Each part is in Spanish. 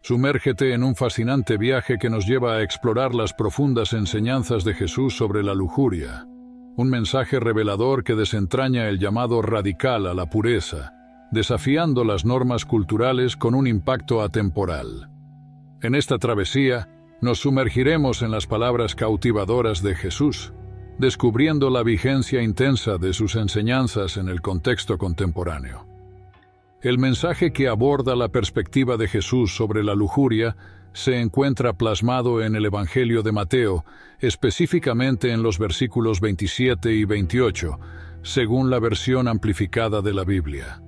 Sumérgete en un fascinante viaje que nos lleva a explorar las profundas enseñanzas de Jesús sobre la lujuria. Un mensaje revelador que desentraña el llamado radical a la pureza, desafiando las normas culturales con un impacto atemporal. En esta travesía, nos sumergiremos en las palabras cautivadoras de Jesús, descubriendo la vigencia intensa de sus enseñanzas en el contexto contemporáneo. El mensaje que aborda la perspectiva de Jesús sobre la lujuria se encuentra plasmado en el Evangelio de Mateo, específicamente en los versículos 27 y 28, según la versión amplificada de la Biblia.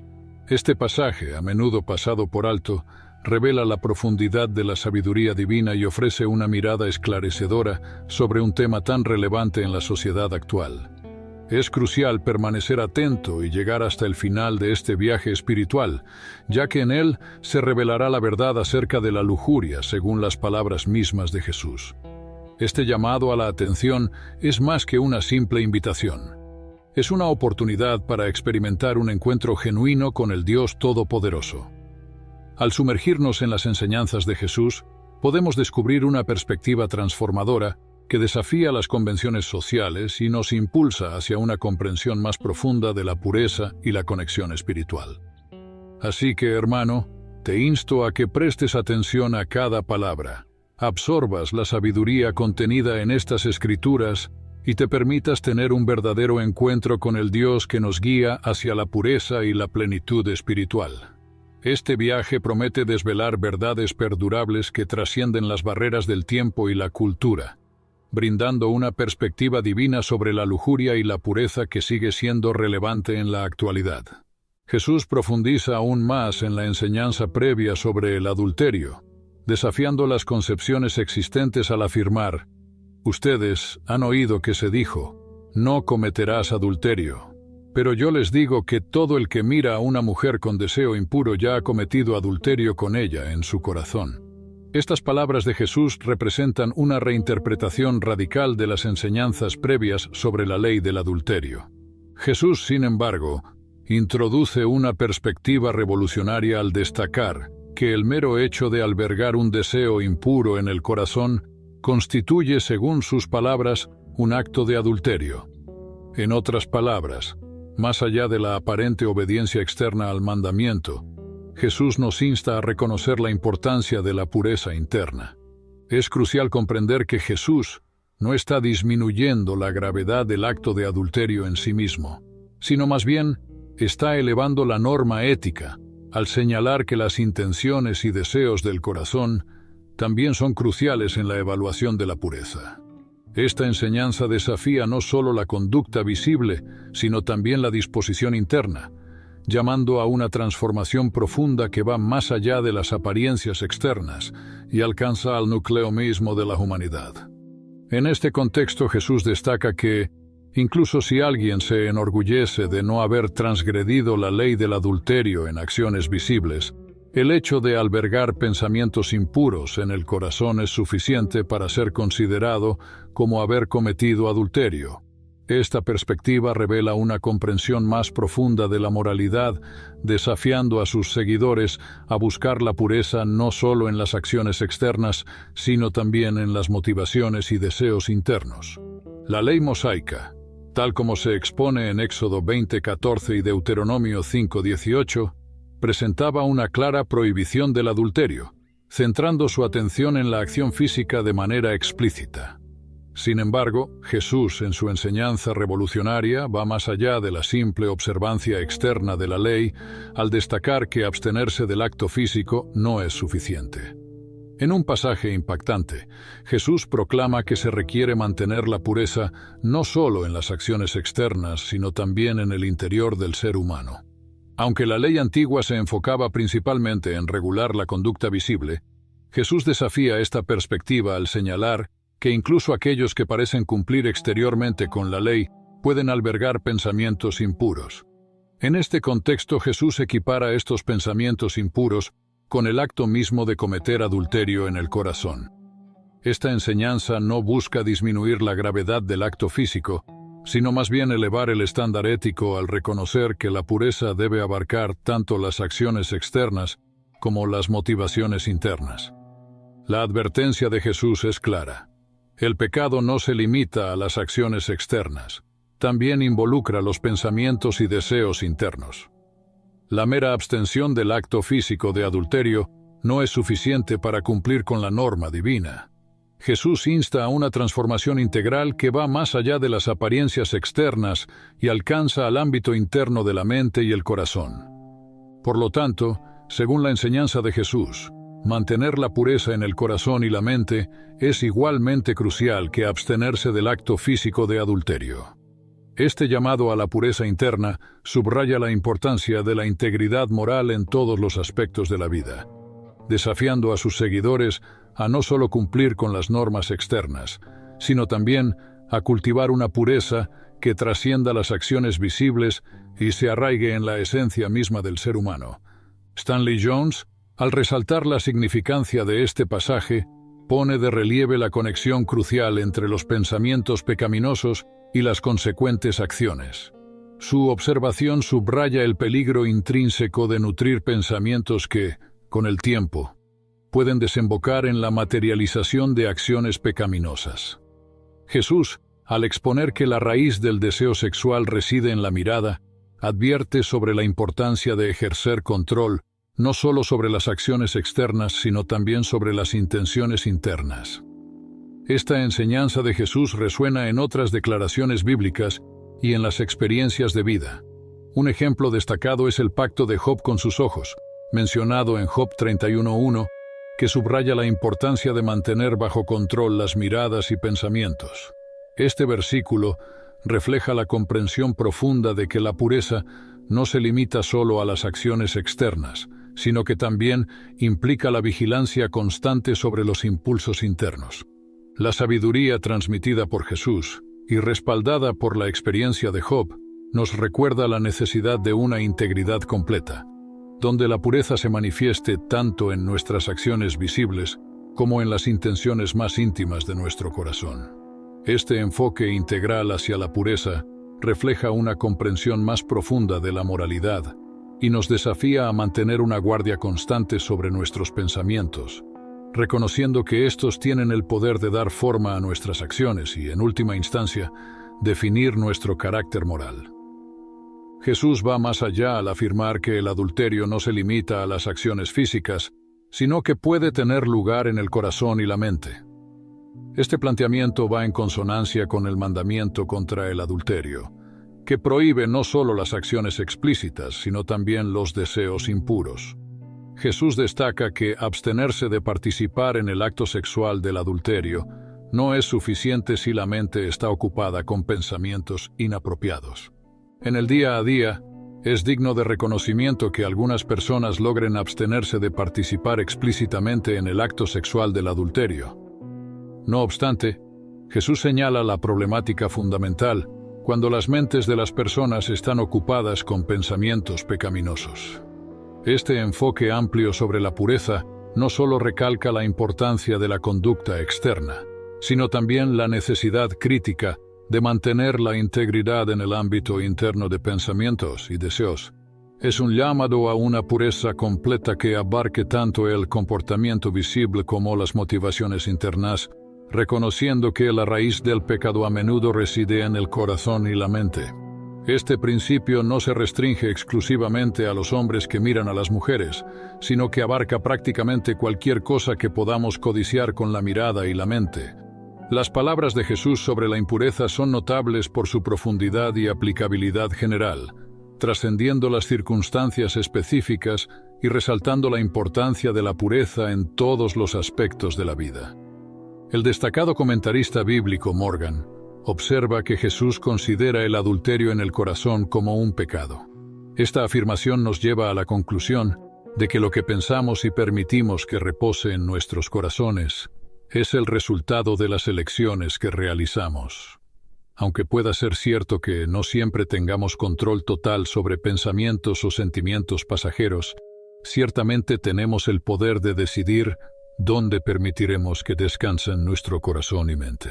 Este pasaje, a menudo pasado por alto, revela la profundidad de la sabiduría divina y ofrece una mirada esclarecedora sobre un tema tan relevante en la sociedad actual. Es crucial permanecer atento y llegar hasta el final de este viaje espiritual, ya que en él se revelará la verdad acerca de la lujuria según las palabras mismas de Jesús. Este llamado a la atención es más que una simple invitación. Es una oportunidad para experimentar un encuentro genuino con el Dios Todopoderoso. Al sumergirnos en las enseñanzas de Jesús, podemos descubrir una perspectiva transformadora que desafía las convenciones sociales y nos impulsa hacia una comprensión más profunda de la pureza y la conexión espiritual. Así que, hermano, te insto a que prestes atención a cada palabra, absorbas la sabiduría contenida en estas escrituras y te permitas tener un verdadero encuentro con el Dios que nos guía hacia la pureza y la plenitud espiritual. Este viaje promete desvelar verdades perdurables que trascienden las barreras del tiempo y la cultura, brindando una perspectiva divina sobre la lujuria y la pureza que sigue siendo relevante en la actualidad. Jesús profundiza aún más en la enseñanza previa sobre el adulterio, desafiando las concepciones existentes al afirmar: «Ustedes han oído que se dijo, no cometerás adulterio. Pero yo les digo que todo el que mira a una mujer con deseo impuro ya ha cometido adulterio con ella en su corazón». Estas palabras de Jesús representan una reinterpretación radical de las enseñanzas previas sobre la ley del adulterio. Jesús, sin embargo, introduce una perspectiva revolucionaria al destacar que el mero hecho de albergar un deseo impuro en el corazón constituye, según sus palabras, un acto de adulterio. En otras palabras, más allá de la aparente obediencia externa al mandamiento, Jesús nos insta a reconocer la importancia de la pureza interna. Es crucial comprender que Jesús no está disminuyendo la gravedad del acto de adulterio en sí mismo, sino más bien está elevando la norma ética al señalar que las intenciones y deseos del corazón también son cruciales en la evaluación de la pureza. Esta enseñanza desafía no solo la conducta visible, sino también la disposición interna, llamando a una transformación profunda que va más allá de las apariencias externas y alcanza al núcleo mismo de la humanidad. En este contexto, Jesús destaca que, incluso si alguien se enorgullece de no haber transgredido la ley del adulterio en acciones visibles, el hecho de albergar pensamientos impuros en el corazón es suficiente para ser considerado como haber cometido adulterio. Esta perspectiva revela una comprensión más profunda de la moralidad, desafiando a sus seguidores a buscar la pureza no solo en las acciones externas, sino también en las motivaciones y deseos internos. La ley mosaica, tal como se expone en Éxodo 20:14 y Deuteronomio 5:18, presentaba una clara prohibición del adulterio, centrando su atención en la acción física de manera explícita. Sin embargo, Jesús, en su enseñanza revolucionaria, va más allá de la simple observancia externa de la ley, al destacar que abstenerse del acto físico no es suficiente. En un pasaje impactante, Jesús proclama que se requiere mantener la pureza no solo en las acciones externas, sino también en el interior del ser humano. Aunque la ley antigua se enfocaba principalmente en regular la conducta visible, Jesús desafía esta perspectiva al señalar que incluso aquellos que parecen cumplir exteriormente con la ley pueden albergar pensamientos impuros. En este contexto, Jesús equipara estos pensamientos impuros con el acto mismo de cometer adulterio en el corazón. Esta enseñanza no busca disminuir la gravedad del acto físico, sino más bien elevar el estándar ético al reconocer que la pureza debe abarcar tanto las acciones externas como las motivaciones internas. La advertencia de Jesús es clara. El pecado no se limita a las acciones externas, también involucra los pensamientos y deseos internos. La mera abstención del acto físico de adulterio no es suficiente para cumplir con la norma divina. Jesús insta a una transformación integral que va más allá de las apariencias externas y alcanza al ámbito interno de la mente y el corazón. Por lo tanto, según la enseñanza de Jesús, mantener la pureza en el corazón y la mente es igualmente crucial que abstenerse del acto físico de adulterio. Este llamado a la pureza interna subraya la importancia de la integridad moral en todos los aspectos de la vida, desafiando a sus seguidores a no solo cumplir con las normas externas, sino también a cultivar una pureza que trascienda las acciones visibles y se arraigue en la esencia misma del ser humano. Stanley Jones, al resaltar la significancia de este pasaje, pone de relieve la conexión crucial entre los pensamientos pecaminosos y las consecuentes acciones. Su observación subraya el peligro intrínseco de nutrir pensamientos que, con el tiempo, pueden desembocar en la materialización de acciones pecaminosas. Jesús, al exponer que la raíz del deseo sexual reside en la mirada, advierte sobre la importancia de ejercer control no solo sobre las acciones externas, sino también sobre las intenciones internas. Esta enseñanza de Jesús resuena en otras declaraciones bíblicas y en las experiencias de vida. Un ejemplo destacado es el pacto de Job con sus ojos, mencionado en Job 31:1, que subraya la importancia de mantener bajo control las miradas y pensamientos. Este versículo refleja la comprensión profunda de que la pureza no se limita solo a las acciones externas, sino que también implica la vigilancia constante sobre los impulsos internos. La sabiduría transmitida por Jesús y respaldada por la experiencia de Job nos recuerda la necesidad de una integridad completa, donde la pureza se manifieste tanto en nuestras acciones visibles como en las intenciones más íntimas de nuestro corazón. Este enfoque integral hacia la pureza refleja una comprensión más profunda de la moralidad y nos desafía a mantener una guardia constante sobre nuestros pensamientos, reconociendo que estos tienen el poder de dar forma a nuestras acciones y, en última instancia, definir nuestro carácter moral. Jesús va más allá al afirmar que el adulterio no se limita a las acciones físicas, sino que puede tener lugar en el corazón y la mente. Este planteamiento va en consonancia con el mandamiento contra el adulterio, que prohíbe no solo las acciones explícitas, sino también los deseos impuros. Jesús destaca que abstenerse de participar en el acto sexual del adulterio no es suficiente si la mente está ocupada con pensamientos inapropiados. En el día a día, es digno de reconocimiento que algunas personas logren abstenerse de participar explícitamente en el acto sexual del adulterio. No obstante, Jesús señala la problemática fundamental cuando las mentes de las personas están ocupadas con pensamientos pecaminosos. Este enfoque amplio sobre la pureza no solo recalca la importancia de la conducta externa, sino también la necesidad crítica de mantener la integridad en el ámbito interno de pensamientos y deseos. Es un llamado a una pureza completa que abarque tanto el comportamiento visible como las motivaciones internas, reconociendo que la raíz del pecado a menudo reside en el corazón y la mente. Este principio no se restringe exclusivamente a los hombres que miran a las mujeres, sino que abarca prácticamente cualquier cosa que podamos codiciar con la mirada y la mente. Las palabras de Jesús sobre la impureza son notables por su profundidad y aplicabilidad general, trascendiendo las circunstancias específicas y resaltando la importancia de la pureza en todos los aspectos de la vida. El destacado comentarista bíblico Morgan observa que Jesús considera el adulterio en el corazón como un pecado. Esta afirmación nos lleva a la conclusión de que lo que pensamos y permitimos que repose en nuestros corazones es el resultado de las elecciones que realizamos. Aunque pueda ser cierto que no siempre tengamos control total sobre pensamientos o sentimientos pasajeros, ciertamente tenemos el poder de decidir dónde permitiremos que descansen nuestro corazón y mente.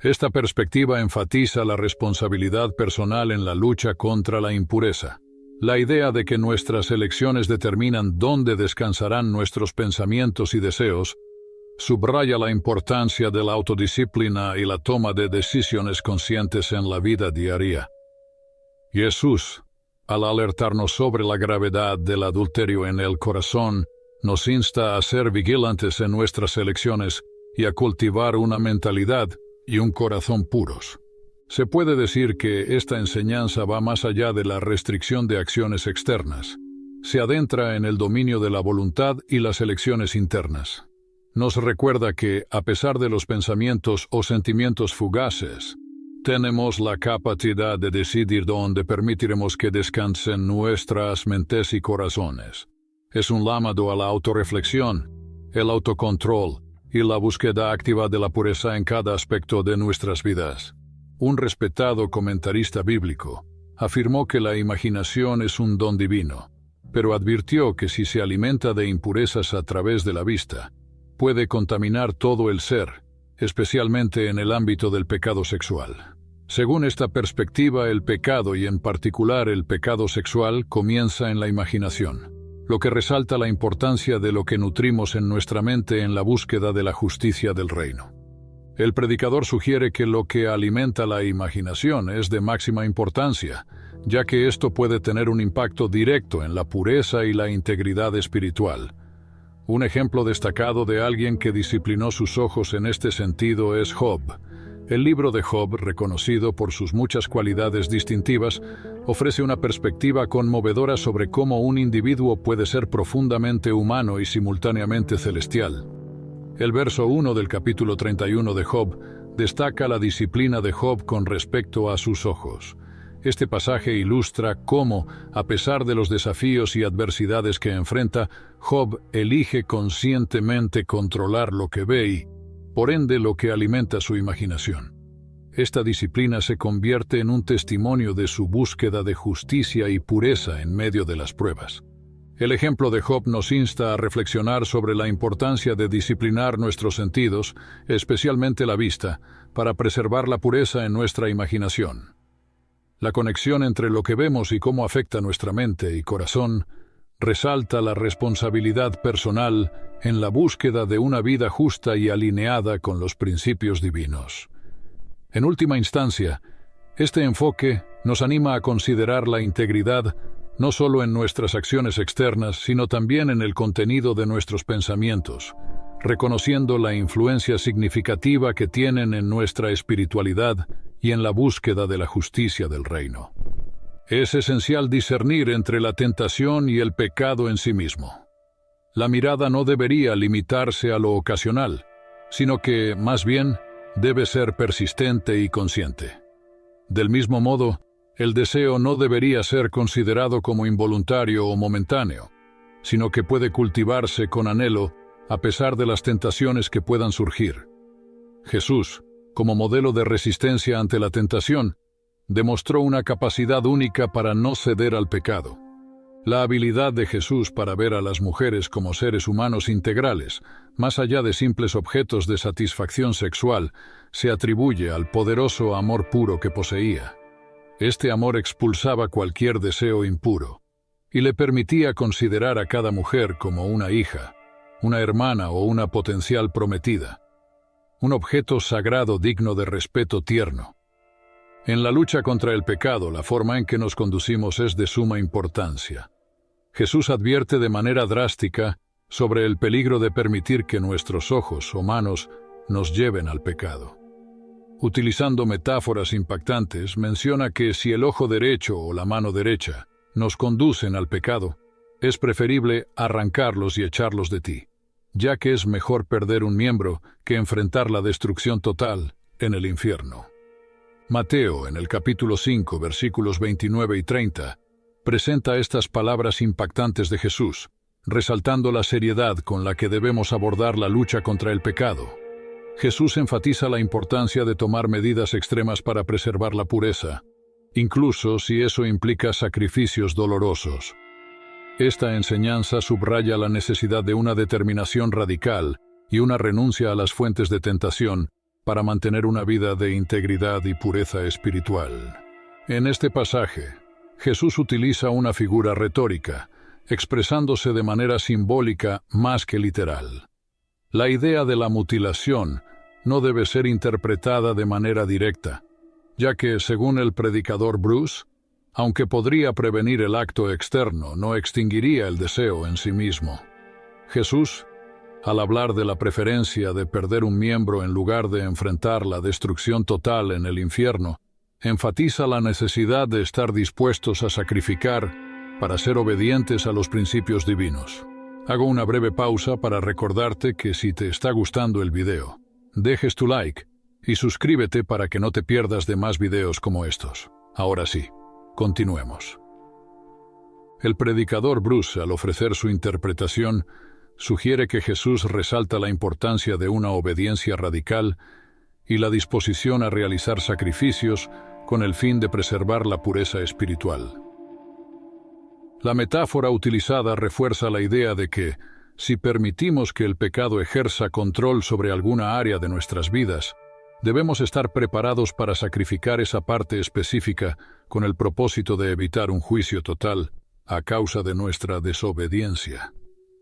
Esta perspectiva enfatiza la responsabilidad personal en la lucha contra la impureza, La idea de que nuestras elecciones determinan dónde descansarán nuestros pensamientos y deseos subraya la importancia de la autodisciplina y la toma de decisiones conscientes en la vida diaria. Jesús, al alertarnos sobre la gravedad del adulterio en el corazón, nos insta a ser vigilantes en nuestras elecciones y a cultivar una mentalidad y un corazón puros. Se puede decir que esta enseñanza va más allá de la restricción de acciones externas. Se adentra en el dominio de la voluntad y las elecciones internas. Nos recuerda que, a pesar de los pensamientos o sentimientos fugaces, tenemos la capacidad de decidir dónde permitiremos que descansen nuestras mentes y corazones. Es un llamado a la autorreflexión, el autocontrol y la búsqueda activa de la pureza en cada aspecto de nuestras vidas. Un respetado comentarista bíblico afirmó que la imaginación es un don divino, pero advirtió que si se alimenta de impurezas a través de la vista, puede contaminar todo el ser, especialmente en el ámbito del pecado sexual. Según esta perspectiva, el pecado, y en particular el pecado sexual, comienza en la imaginación, lo que resalta la importancia de lo que nutrimos en nuestra mente en la búsqueda de la justicia del reino. El predicador sugiere que lo que alimenta la imaginación es de máxima importancia, ya que esto puede tener un impacto directo en la pureza y la integridad espiritual. Un ejemplo destacado de alguien que disciplinó sus ojos en este sentido es Job. El libro de Job, reconocido por sus muchas cualidades distintivas, ofrece una perspectiva conmovedora sobre cómo un individuo puede ser profundamente humano y simultáneamente celestial. El verso 1 del capítulo 31 de Job destaca la disciplina de Job con respecto a sus ojos. Este pasaje ilustra cómo, a pesar de los desafíos y adversidades que enfrenta, Job elige conscientemente controlar lo que ve y, por ende, lo que alimenta su imaginación. Esta disciplina se convierte en un testimonio de su búsqueda de justicia y pureza en medio de las pruebas. El ejemplo de Job nos insta a reflexionar sobre la importancia de disciplinar nuestros sentidos, especialmente la vista, para preservar la pureza en nuestra imaginación. La conexión entre lo que vemos y cómo afecta nuestra mente y corazón resalta la responsabilidad personal en la búsqueda de una vida justa y alineada con los principios divinos. En última instancia, este enfoque nos anima a considerar la integridad no solo en nuestras acciones externas, sino también en el contenido de nuestros pensamientos, reconociendo la influencia significativa que tienen en nuestra espiritualidad y en la búsqueda de la justicia del reino. Es esencial discernir entre la tentación y el pecado en sí mismo. La mirada no debería limitarse a lo ocasional, sino que, más bien, debe ser persistente y consciente. Del mismo modo, el deseo no debería ser considerado como involuntario o momentáneo, sino que puede cultivarse con anhelo a pesar de las tentaciones que puedan surgir. Jesús, como modelo de resistencia ante la tentación, demostró una capacidad única para no ceder al pecado. La habilidad de Jesús para ver a las mujeres como seres humanos integrales, más allá de simples objetos de satisfacción sexual, se atribuye al poderoso amor puro que poseía. Este amor expulsaba cualquier deseo impuro y le permitía considerar a cada mujer como una hija, una hermana o una potencial prometida, un objeto sagrado digno de respeto tierno. En la lucha contra el pecado, la forma en que nos conducimos es de suma importancia. Jesús advierte de manera drástica sobre el peligro de permitir que nuestros ojos o manos nos lleven al pecado. Utilizando metáforas impactantes, menciona que si el ojo derecho o la mano derecha nos conducen al pecado, es preferible arrancarlos y echarlos de ti, ya que es mejor perder un miembro que enfrentar la destrucción total en el infierno. Mateo, en el capítulo 5, versículos 29 y 30, presenta estas palabras impactantes de Jesús, resaltando la seriedad con la que debemos abordar la lucha contra el pecado. Jesús enfatiza la importancia de tomar medidas extremas para preservar la pureza, incluso si eso implica sacrificios dolorosos. Esta enseñanza subraya la necesidad de una determinación radical y una renuncia a las fuentes de tentación para mantener una vida de integridad y pureza espiritual. En este pasaje, Jesús utiliza una figura retórica, expresándose de manera simbólica más que literal. La idea de la mutilación no debe ser interpretada de manera directa, ya que, según el predicador Bruce, aunque podría prevenir el acto externo, no extinguiría el deseo en sí mismo. Jesús, al hablar de la preferencia de perder un miembro en lugar de enfrentar la destrucción total en el infierno, enfatiza la necesidad de estar dispuestos a sacrificar para ser obedientes a los principios divinos. Hago una breve pausa para recordarte que si te está gustando el video, dejes tu like y suscríbete para que no te pierdas de más videos como estos. Ahora sí, continuemos. El predicador Bruce, al ofrecer su interpretación, sugiere que Jesús resalta la importancia de una obediencia radical y la disposición a realizar sacrificios con el fin de preservar la pureza espiritual. La metáfora utilizada refuerza la idea de que, si permitimos que el pecado ejerza control sobre alguna área de nuestras vidas, debemos estar preparados para sacrificar esa parte específica con el propósito de evitar un juicio total a causa de nuestra desobediencia.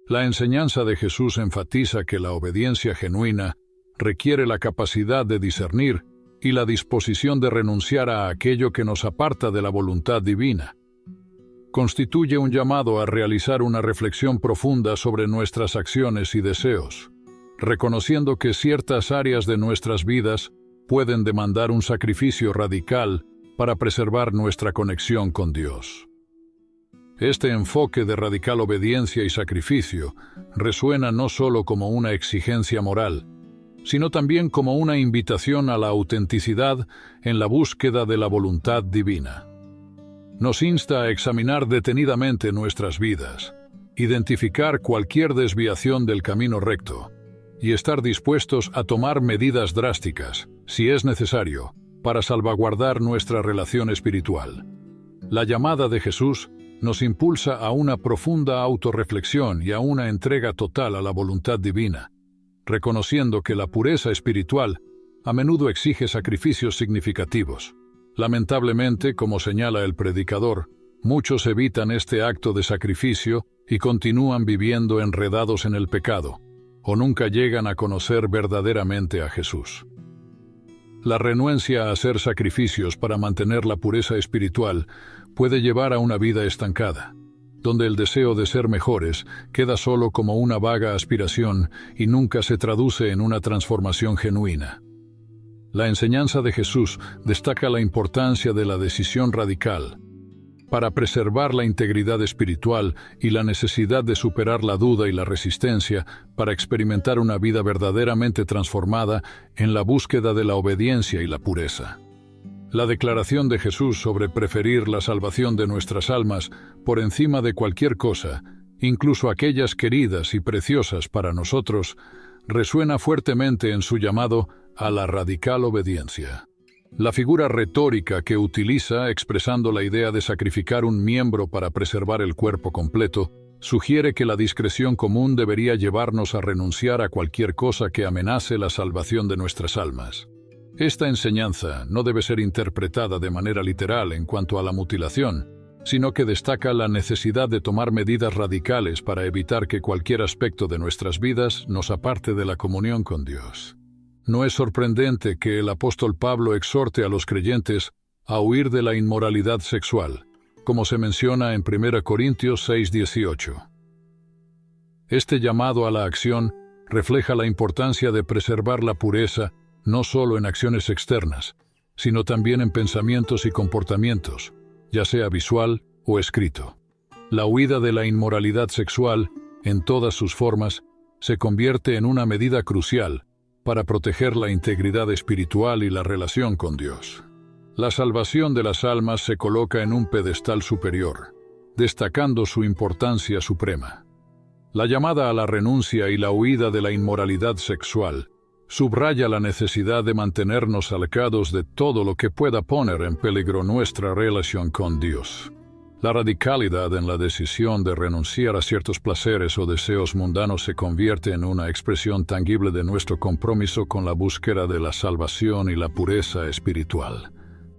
La enseñanza de Jesús enfatiza que la obediencia genuina requiere la capacidad de discernir y la disposición de renunciar a aquello que nos aparta de la voluntad divina. Constituye un llamado a realizar una reflexión profunda sobre nuestras acciones y deseos, reconociendo que ciertas áreas de nuestras vidas pueden demandar un sacrificio radical para preservar nuestra conexión con Dios. Este enfoque de radical obediencia y sacrificio resuena no solo como una exigencia moral, sino también como una invitación a la autenticidad en la búsqueda de la voluntad divina. Nos insta a examinar detenidamente nuestras vidas, identificar cualquier desviación del camino recto y estar dispuestos a tomar medidas drásticas, si es necesario, para salvaguardar nuestra relación espiritual. La llamada de Jesús nos impulsa a una profunda autorreflexión y a una entrega total a la voluntad divina, reconociendo que la pureza espiritual a menudo exige sacrificios significativos. Lamentablemente, como señala el predicador, muchos evitan este acto de sacrificio y continúan viviendo enredados en el pecado, o nunca llegan a conocer verdaderamente a Jesús. La renuencia a hacer sacrificios para mantener la pureza espiritual puede llevar a una vida estancada, donde el deseo de ser mejores queda solo como una vaga aspiración y nunca se traduce en una transformación genuina. La enseñanza de Jesús destaca la importancia de la decisión radical para preservar la integridad espiritual y la necesidad de superar la duda y la resistencia para experimentar una vida verdaderamente transformada en la búsqueda de la obediencia y la pureza. La declaración de Jesús sobre preferir la salvación de nuestras almas por encima de cualquier cosa, incluso aquellas queridas y preciosas para nosotros, resuena fuertemente en su llamado a la radical obediencia. La figura retórica que utiliza, expresando la idea de sacrificar un miembro para preservar el cuerpo completo, sugiere que la discreción común debería llevarnos a renunciar a cualquier cosa que amenace la salvación de nuestras almas. Esta enseñanza no debe ser interpretada de manera literal en cuanto a la mutilación, sino que destaca la necesidad de tomar medidas radicales para evitar que cualquier aspecto de nuestras vidas nos aparte de la comunión con Dios. No es sorprendente que el apóstol Pablo exhorte a los creyentes a huir de la inmoralidad sexual, como se menciona en 1 Corintios 6:18. Este llamado a la acción refleja la importancia de preservar la pureza no solo en acciones externas, sino también en pensamientos y comportamientos, ya sea visual o escrito. La huida de la inmoralidad sexual, en todas sus formas, se convierte en una medida crucial para proteger la integridad espiritual y la relación con Dios. La salvación de las almas se coloca en un pedestal superior, destacando su importancia suprema. La llamada a la renuncia y la huida de la inmoralidad sexual subraya la necesidad de mantenernos alejados de todo lo que pueda poner en peligro nuestra relación con Dios. La radicalidad en la decisión de renunciar a ciertos placeres o deseos mundanos se convierte en una expresión tangible de nuestro compromiso con la búsqueda de la salvación y la pureza espiritual.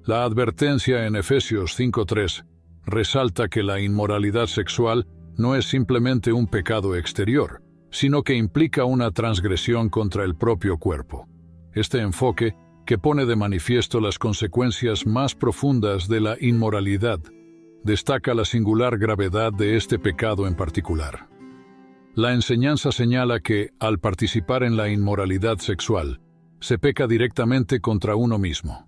La advertencia en Efesios 5:3 resalta que la inmoralidad sexual no es simplemente un pecado exterior, sino que implica una transgresión contra el propio cuerpo. Este enfoque, que pone de manifiesto las consecuencias más profundas de la inmoralidad, destaca la singular gravedad de este pecado en particular. La enseñanza señala que, al participar en la inmoralidad sexual, se peca directamente contra uno mismo.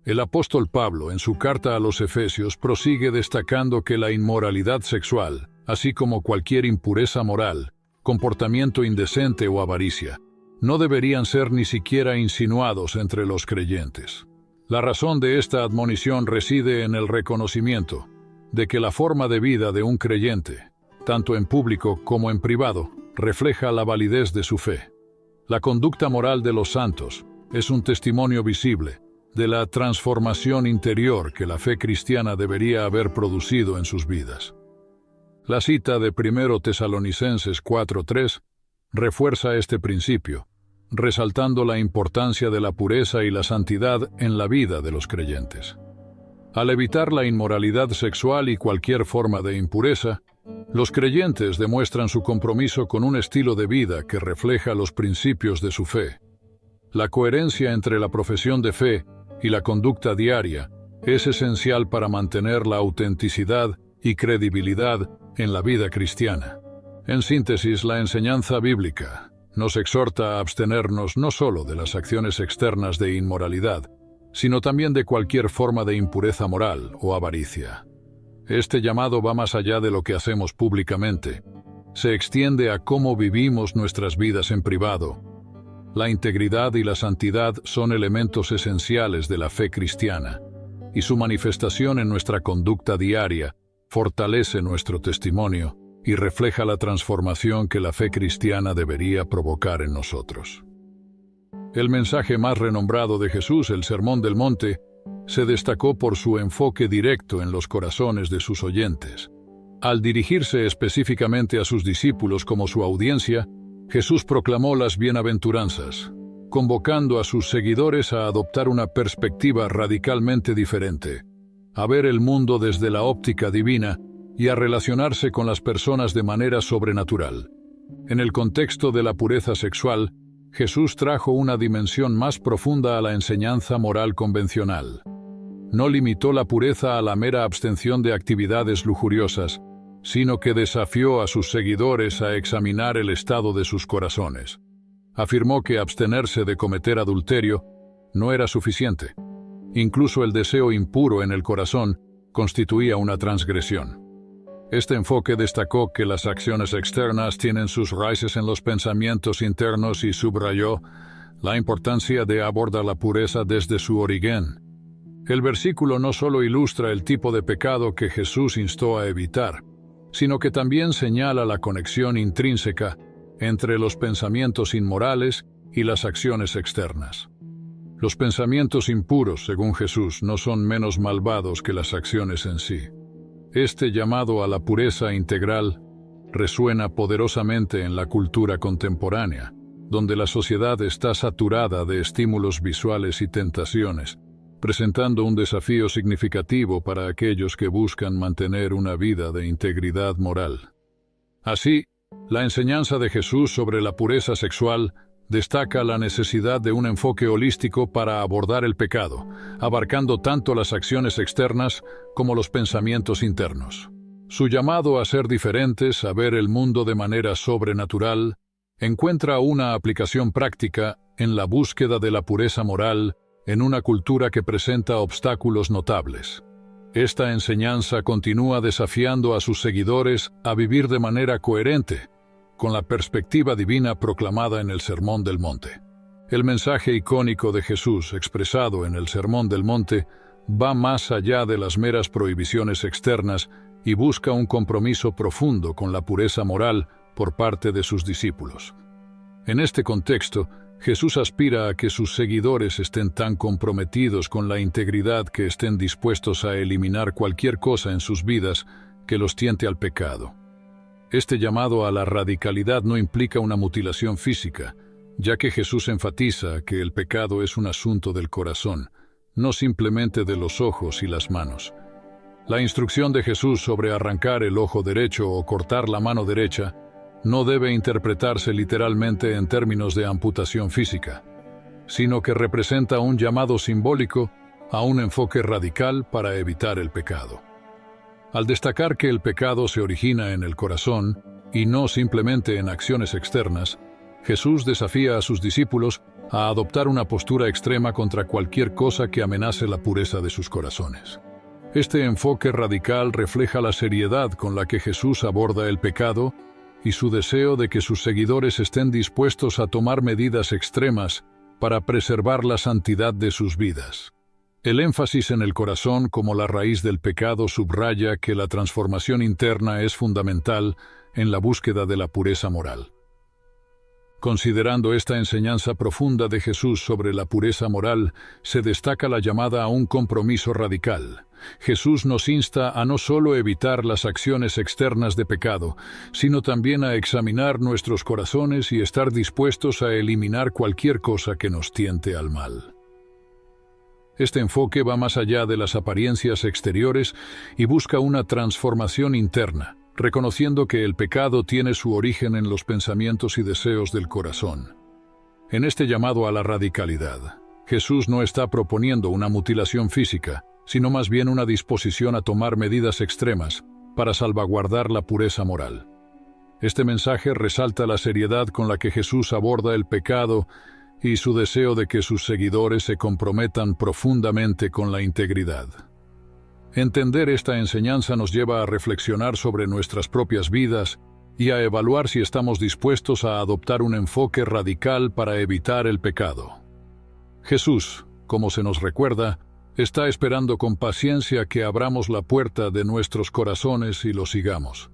El apóstol Pablo, en su carta a los Efesios, prosigue destacando que la inmoralidad sexual, así como cualquier impureza moral, comportamiento indecente o avaricia, no deberían ser ni siquiera insinuados entre los creyentes. La razón de esta admonición reside en el reconocimiento de que la forma de vida de un creyente, tanto en público como en privado, refleja la validez de su fe. La conducta moral de los santos es un testimonio visible de la transformación interior que la fe cristiana debería haber producido en sus vidas. La cita de 1 Tesalonicenses 4:3 refuerza este principio, resaltando la importancia de la pureza y la santidad en la vida de los creyentes. Al evitar la inmoralidad sexual y cualquier forma de impureza, los creyentes demuestran su compromiso con un estilo de vida que refleja los principios de su fe. La coherencia entre la profesión de fe y la conducta diaria es esencial para mantener la autenticidad y credibilidad en la vida cristiana. En síntesis, la enseñanza bíblica nos exhorta a abstenernos no solo de las acciones externas de inmoralidad, sino también de cualquier forma de impureza moral o avaricia. Este llamado va más allá de lo que hacemos públicamente. Se extiende a cómo vivimos nuestras vidas en privado. La integridad y la santidad son elementos esenciales de la fe cristiana, y su manifestación en nuestra conducta diaria fortalece nuestro testimonio y refleja la transformación que la fe cristiana debería provocar en nosotros. El mensaje más renombrado de Jesús, el Sermón del Monte, se destacó por su enfoque directo en los corazones de sus oyentes. Al dirigirse específicamente a sus discípulos como su audiencia, Jesús proclamó las bienaventuranzas, convocando a sus seguidores a adoptar una perspectiva radicalmente diferente, a ver el mundo desde la óptica divina y a relacionarse con las personas de manera sobrenatural. En el contexto de la pureza sexual, Jesús trajo una dimensión más profunda a la enseñanza moral convencional. No limitó la pureza a la mera abstención de actividades lujuriosas, sino que desafió a sus seguidores a examinar el estado de sus corazones. Afirmó que abstenerse de cometer adulterio no era suficiente. Incluso el deseo impuro en el corazón constituía una transgresión. Este enfoque destacó que las acciones externas tienen sus raíces en los pensamientos internos y subrayó la importancia de abordar la pureza desde su origen. El versículo no solo ilustra el tipo de pecado que Jesús instó a evitar, sino que también señala la conexión intrínseca entre los pensamientos inmorales y las acciones externas. Los pensamientos impuros, según Jesús, no son menos malvados que las acciones en sí. Este llamado a la pureza integral resuena poderosamente en la cultura contemporánea, donde la sociedad está saturada de estímulos visuales y tentaciones, presentando un desafío significativo para aquellos que buscan mantener una vida de integridad moral. Así, la enseñanza de Jesús sobre la pureza sexual destaca la necesidad de un enfoque holístico para abordar el pecado, abarcando tanto las acciones externas como los pensamientos internos. Su llamado a ser diferentes, a ver el mundo de manera sobrenatural, encuentra una aplicación práctica en la búsqueda de la pureza moral en una cultura que presenta obstáculos notables. Esta enseñanza continúa desafiando a sus seguidores a vivir de manera coherente con la perspectiva divina proclamada en el Sermón del Monte. El mensaje icónico de Jesús, expresado en el Sermón del Monte, va más allá de las meras prohibiciones externas y busca un compromiso profundo con la pureza moral por parte de sus discípulos. En este contexto, Jesús aspira a que sus seguidores estén tan comprometidos con la integridad que estén dispuestos a eliminar cualquier cosa en sus vidas que los tiente al pecado. Este llamado a la radicalidad no implica una mutilación física, ya que Jesús enfatiza que el pecado es un asunto del corazón, no simplemente de los ojos y las manos. La instrucción de Jesús sobre arrancar el ojo derecho o cortar la mano derecha no debe interpretarse literalmente en términos de amputación física, sino que representa un llamado simbólico a un enfoque radical para evitar el pecado. Al destacar que el pecado se origina en el corazón y no simplemente en acciones externas, Jesús desafía a sus discípulos a adoptar una postura extrema contra cualquier cosa que amenace la pureza de sus corazones. Este enfoque radical refleja la seriedad con la que Jesús aborda el pecado y su deseo de que sus seguidores estén dispuestos a tomar medidas extremas para preservar la santidad de sus vidas. El énfasis en el corazón como la raíz del pecado subraya que la transformación interna es fundamental en la búsqueda de la pureza moral. Considerando esta enseñanza profunda de Jesús sobre la pureza moral, se destaca la llamada a un compromiso radical. Jesús nos insta a no solo evitar las acciones externas de pecado, sino también a examinar nuestros corazones y estar dispuestos a eliminar cualquier cosa que nos tiente al mal. Este enfoque va más allá de las apariencias exteriores y busca una transformación interna, reconociendo que el pecado tiene su origen en los pensamientos y deseos del corazón. En este llamado a la radicalidad, Jesús no está proponiendo una mutilación física, sino más bien una disposición a tomar medidas extremas para salvaguardar la pureza moral. Este mensaje resalta la seriedad con la que Jesús aborda el pecado y su deseo de que sus seguidores se comprometan profundamente con la integridad. Entender esta enseñanza nos lleva a reflexionar sobre nuestras propias vidas y a evaluar si estamos dispuestos a adoptar un enfoque radical para evitar el pecado. Jesús, como se nos recuerda, está esperando con paciencia que abramos la puerta de nuestros corazones y lo sigamos.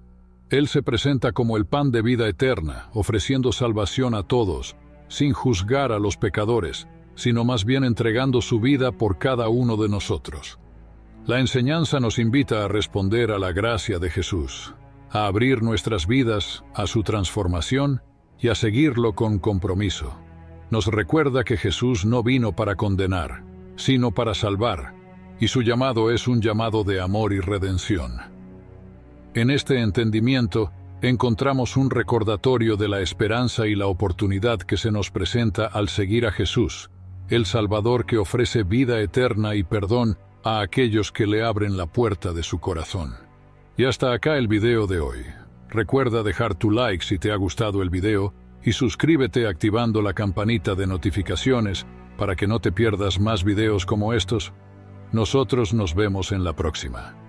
Él se presenta como el pan de vida eterna, ofreciendo salvación a todos, sin juzgar a los pecadores, sino más bien entregando su vida por cada uno de nosotros. La enseñanza nos invita a responder a la gracia de Jesús, a abrir nuestras vidas a su transformación y a seguirlo con compromiso. Nos recuerda que Jesús no vino para condenar, sino para salvar, y su llamado es un llamado de amor y redención. En este entendimiento, encontramos un recordatorio de la esperanza y la oportunidad que se nos presenta al seguir a Jesús, el Salvador que ofrece vida eterna y perdón a aquellos que le abren la puerta de su corazón. Y hasta acá el video de hoy. Recuerda dejar tu like si te ha gustado el video y suscríbete activando la campanita de notificaciones para que no te pierdas más videos como estos. Nosotros nos vemos en la próxima.